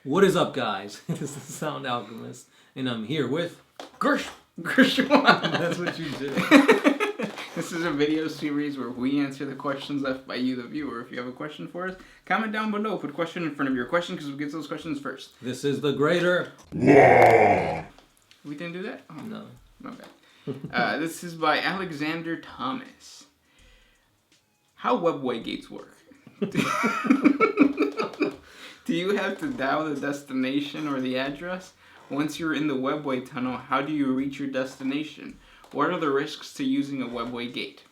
What is up, guys? This is the Sound Alchemist, and I'm here with Gersh. That's what you do. This is a video series where we answer the questions left by you, the viewer. If you have a question for us, comment down below. Put question in front of your question because we'll get those questions first. This is the greater. We didn't do that? Oh. No. Okay. This is by Alexander Thomas. How Webway gates work? Do you have to dial the destination or the address? Once you're in the Webway tunnel, how do you reach your destination? What are the risks to using a Webway gate?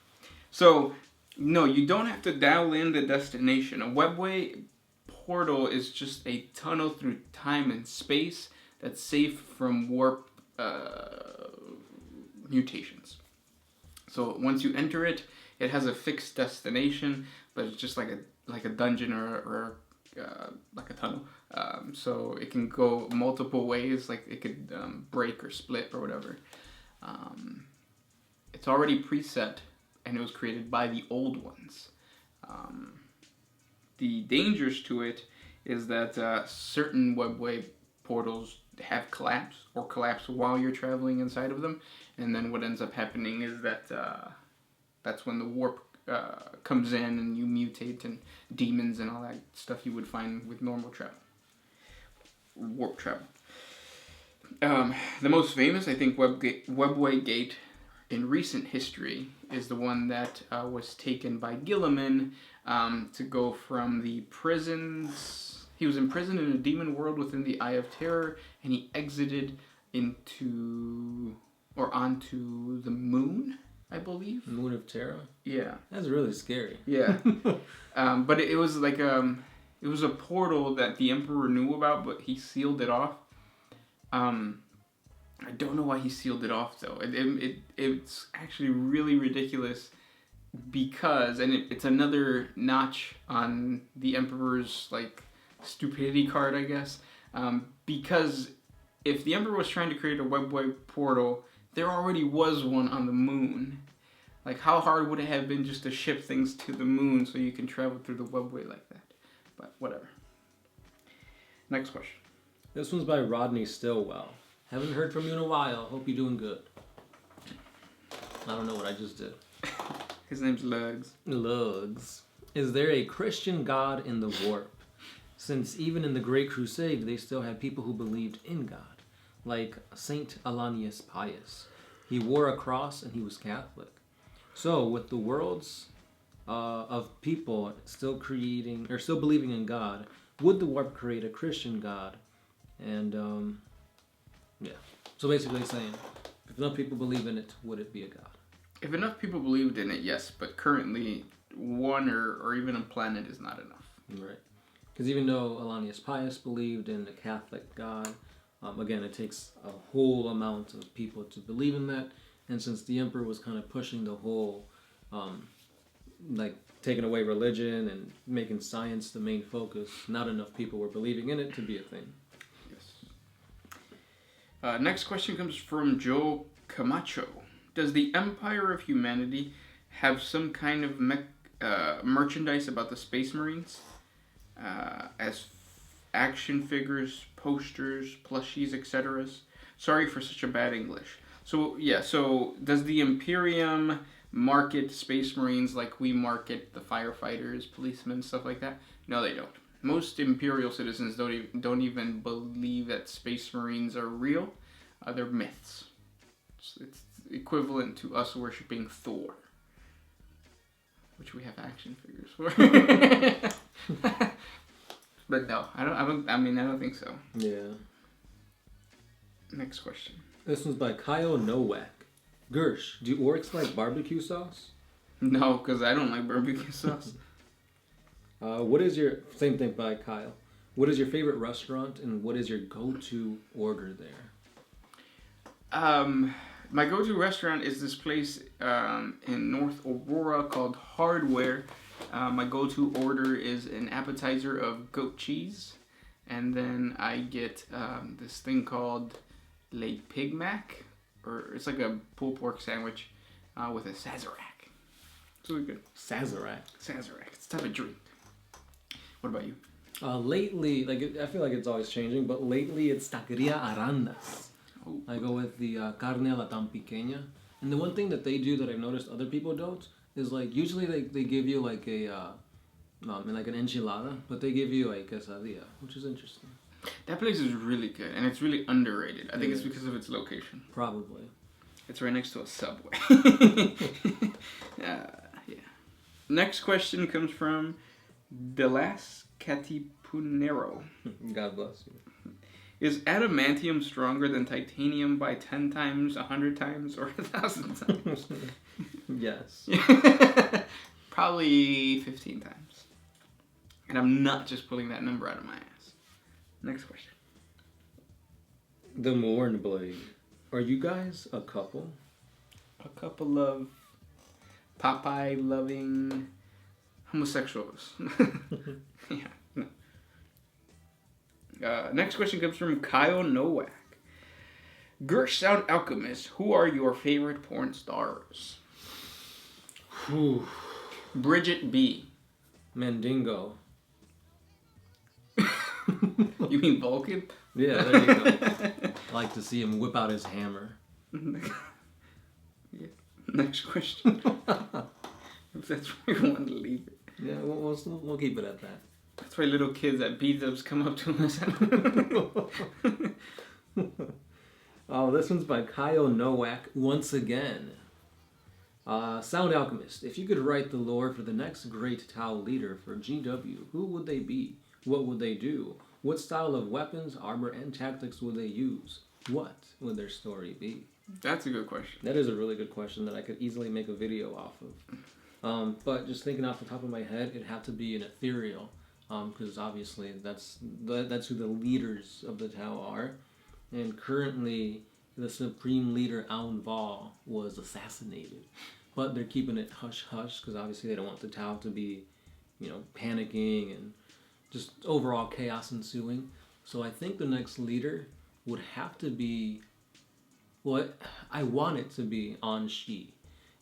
So, no, you don't have to dial in the destination. A Webway portal is just a tunnel through time and space that's safe from warp mutations. So once you enter it, it has a fixed destination, but it's just like a dungeon or like a tunnel. So it can go multiple ways, like it could break or split or whatever. It's already preset, and it was created by the old ones. The dangers to it is that certain Webway portals have collapse or collapse while you're traveling inside of them, and then what ends up happening is that that's when the warp comes in and you mutate and demons and all that stuff you would find with normal travel. Warp travel. The most famous, I think, Webway gate in recent history is the one that was taken by Gilliman to go from the prisons. He was imprisoned in a demon world within the Eye of Terror, and he exited onto the moon, I believe. Moon of Terror? Yeah. That's really scary. Yeah. But it was like it was a portal that the Emperor knew about, but he sealed it off. I don't know why he sealed it off, though. It's actually really ridiculous because, and it's another notch on the Emperor's, like, stupidity card, I guess. Because if the Emperor was trying to create a Webway portal, there already was one on the moon. Like, how hard would it have been just to ship things to the moon so you can travel through the Webway like that? But whatever. Next question. This one's by Rodney Stillwell. Haven't heard from you in a while. Hope you're doing good. I don't know what I just did. His name's Lugs. Lugs. Is there a Christian God in the warp? Since even in the Great Crusade, they still had people who believed in God, like Saint Alanius Pius. He wore a cross and he was Catholic. So, with the worlds of people still believing in God, would the warp create a Christian God? And yeah. So basically saying, if enough people believe in it, would it be a God? If enough people believed in it, yes. But currently, one or even a planet is not enough. Right. Because even though Alanius Pius believed in the Catholic God, again, it takes a whole amount of people to believe in that. And since the Emperor was kind of pushing the whole, like, taking away religion and making science the main focus, not enough people were believing in it to be a thing. Next question comes from Joe Camacho. Does the Empire of Humanity have some kind of merchandise about the Space Marines? As action figures, posters, plushies, etc. Sorry for such a bad English. So, yeah, so does the Imperium market Space Marines like we market the firefighters, policemen, stuff like that? No, they don't. Most Imperial citizens don't even believe that Space Marines are real. They're myths. It's equivalent to us worshipping Thor, which we have action figures for. But no, I don't think so. Yeah. Next question. This one's by Kyle Nowak. Gersh, do orcs like barbecue sauce? No, because I don't like barbecue sauce. Same thing by Kyle. What is your favorite restaurant and what is your go-to order there? My go-to restaurant is this place in North Aurora called Hardware. My go-to order is an appetizer of goat cheese, and then I get this thing called Le Pig Mac, or it's like a pulled pork sandwich with a Sazerac. It's really good. Sazerac. It's a type of drink. What about you? Lately, I feel like it's always changing, but lately it's taqueria arandas. Oh. I go with the carne a la tan pequeña. And the one thing that they do that I've noticed other people don't is like usually they give you like a like an enchilada, but they give you a quesadilla, which is interesting. That place is really good, and it's really underrated. I think It it's is. because of its location. Probably. It's right next to a Subway. Yeah. Next question comes from Delas Catipunero. God bless you. Is adamantium stronger than titanium by 10 times, 100 times, or 1,000 times? Yes. Probably 15 times. And I'm not just pulling that number out of my ass. Next question. The Mournblade. Are you guys a couple? A couple of Popeye-loving homosexuals. Yeah. No. Next question comes from Kyle Nowak. Gersh Sound Alchemist, who are your favorite porn stars? Whew. Bridget B. Mandingo. You mean Vulcan? Yeah, there you go. I like to see him whip out his hammer. Yeah. Next question. If that's where you want to leave it. Yeah, we'll keep it at that. That's why little kids at B-dubs come up to us. Oh, this one's by Kyle Nowak once again. Sound Alchemist. If you could write the lore for the next great Tau leader for GW, who would they be? What would they do? What style of weapons, armor, and tactics would they use? What would their story be? That's a good question. That is a really good question that I could easily make a video off of. But just thinking off the top of my head, it'd have to be an ethereal, because obviously that's who the leaders of the Tau are. And currently, the supreme leader, Aun Val, was assassinated. But they're keeping it hush-hush, because obviously they don't want the Tau to be, panicking and just overall chaos ensuing. So I think the next leader would have to be, I want it to be An Shi.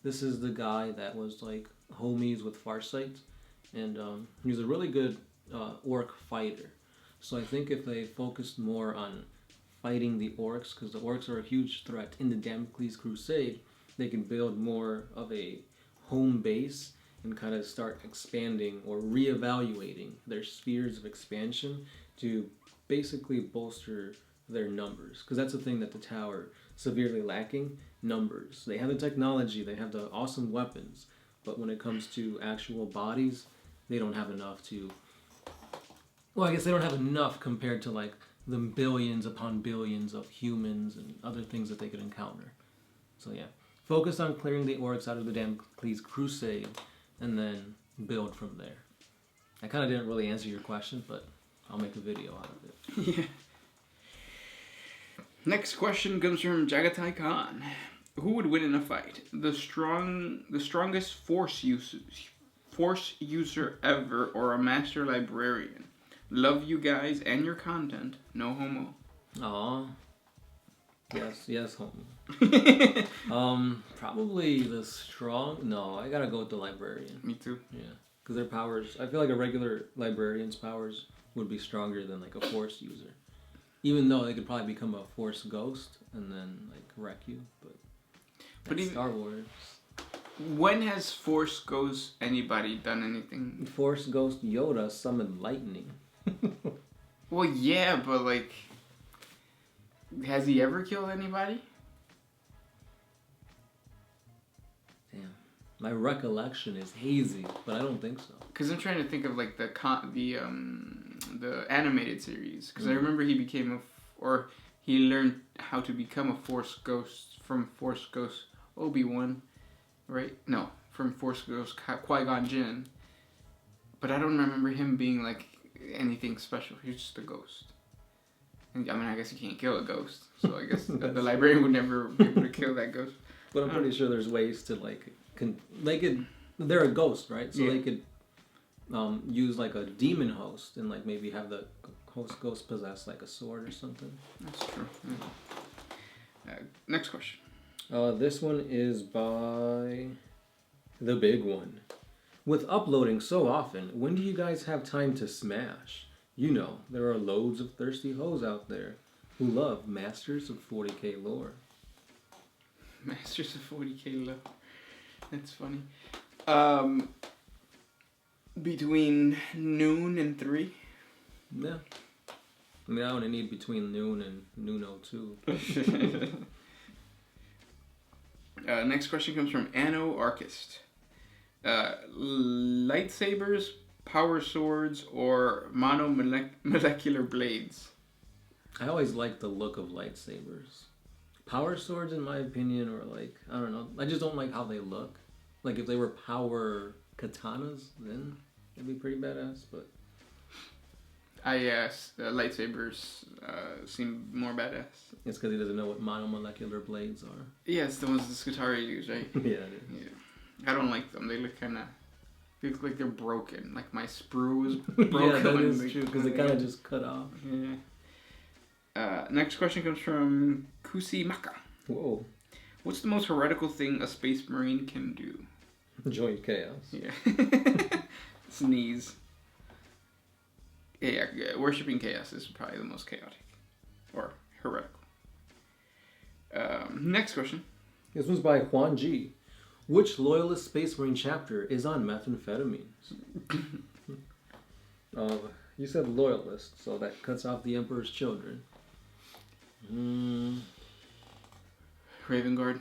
This is the guy that was like homies with Farsight, and he was a really good orc fighter. So I think if they focused more on fighting the orcs, because the orcs are a huge threat in the Damocles Crusade, they can build more of a home base and kind of start expanding or reevaluating their spheres of expansion to basically bolster their numbers. Because that's the thing that the Tau are severely lacking, numbers. They have the technology, they have the awesome weapons, but when it comes to actual bodies, they don't have enough to... Well, I guess they don't have enough compared to like the billions upon billions of humans and other things that they could encounter. So yeah, focus on clearing the orcs out of the Damocles Crusade, and then build from there. I kind of didn't really answer your question, but I'll make a video out of it. Yeah. Next question comes from Jagatai Khan. Who would win in a fight? The strongest force user ever, or a master librarian? Love you guys and your content. No homo. Aw. Yes, homie. Probably the strong... No, I gotta go with the librarian. Me too. Yeah, because their powers... I feel like a regular librarian's powers would be stronger than like a force user. Even though they could probably become a force ghost and then like wreck you, but even Star Wars. When has Force Ghost anybody done anything? Force Ghost Yoda summoned lightning. Well, yeah, but like, has he ever killed anybody? Damn, my recollection is hazy, but I don't think so. Because I'm trying to think of like the animated series. Because I remember he became he learned how to become a Force Ghost from Force Ghost Obi-Wan, right? No, from Force Ghost Qui-Gon Jinn. But I don't remember him being like anything special. He's just a ghost. And, I mean, I guess you can't kill a ghost, so I guess the librarian would never be able to kill that ghost. But I'm pretty sure there's ways to they're a ghost, right? So yeah. They could use like a demon host and like maybe have the ghost possess like a sword or something. That's true. Yeah. Next question. This one is by the big one. With uploading so often, when do you guys have time to smash? You know, there are loads of thirsty hoes out there who love Masters of 40K lore. Masters of 40K lore. That's funny. Between noon and 3? Yeah. I mean, I only need between noon and noon 02. Next question comes from Anno Archist. Lightsabers, power swords, or monomolecular blades? I always like the look of lightsabers. Power swords, in my opinion, are like, I don't know. I just don't like how they look. Like, if they were power katanas, then it'd be pretty badass, but... lightsabers seem more badass. It's because he doesn't know what monomolecular blades are. Yeah, it's the ones the Skitarii use, right? Yeah, it is. Yeah. I don't like them. They look they look like they're broken. Like my sprue was broken. Yeah, that is true, because it kind of just cut off. Yeah. Next question comes from Kusimaka. Whoa. What's the most heretical thing a space marine can do? Join chaos. Yeah. Sneeze. Yeah, worshipping chaos is probably the most chaotic. Or heretical. Next question. This one's by Juan G. Which Loyalist Space Marine chapter is on methamphetamines? You said Loyalist, so that cuts off the Emperor's Children. Raven Guard.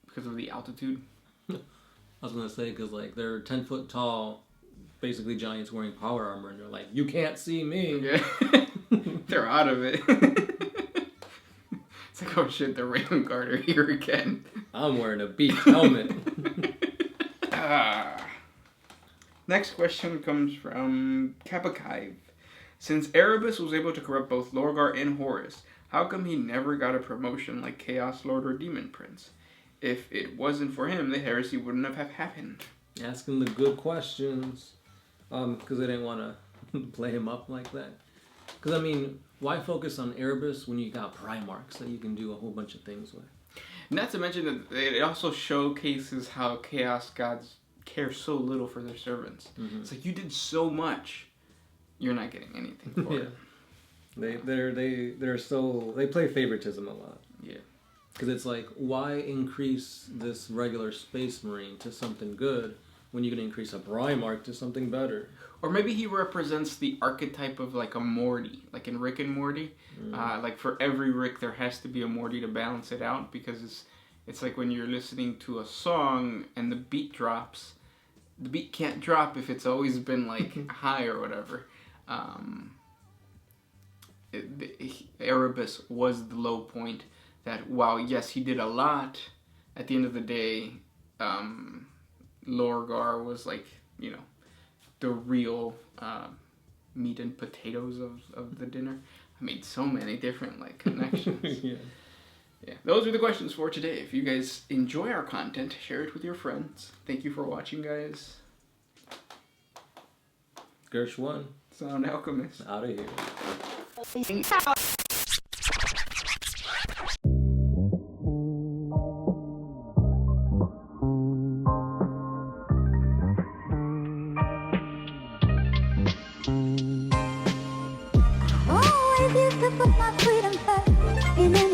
Because of the altitude. I was going to say, because like they're 10 foot tall, basically giants wearing power armor, and they're like, you can't see me. Yeah. They're out of it. It's like, oh shit, the Raven Guard are here again. I'm wearing a beak helmet. Next question comes from Kapakive. Since Erebus was able to corrupt both Lorgar and Horus, how come he never got a promotion like Chaos Lord or Demon Prince? If it wasn't for him, the heresy wouldn't have happened. Asking the good questions. Because they didn't want to play him up like that. Because, I mean, why focus on Erebus when you got Primarchs that you can do a whole bunch of things with? Not to mention that it also showcases how Chaos Gods care so little for their servants. Mm-hmm. It's like, you did so much, you're not getting anything for it. They play favoritism a lot. Yeah. Because it's like, why increase this regular Space Marine to something good when you can increase a Primarch to something better? Or maybe he represents the archetype of like a Morty, like in Rick and Morty. Like for every Rick, there has to be a Morty to balance it out, because it's like when you're listening to a song and the beat drops, the beat can't drop if it's always been like high or whatever. Erebus was the low point. That while yes, he did a lot, at the end of the day, Lorgar was like, you know, the real meat and potatoes of the dinner. I made so many different like connections. Yeah. Those are the questions for today. If you guys enjoy our content, share it with your friends. Thank you for watching, guys. Gersh 1. Sound Alchemist. Out of here. Always used to put my freedom first, and then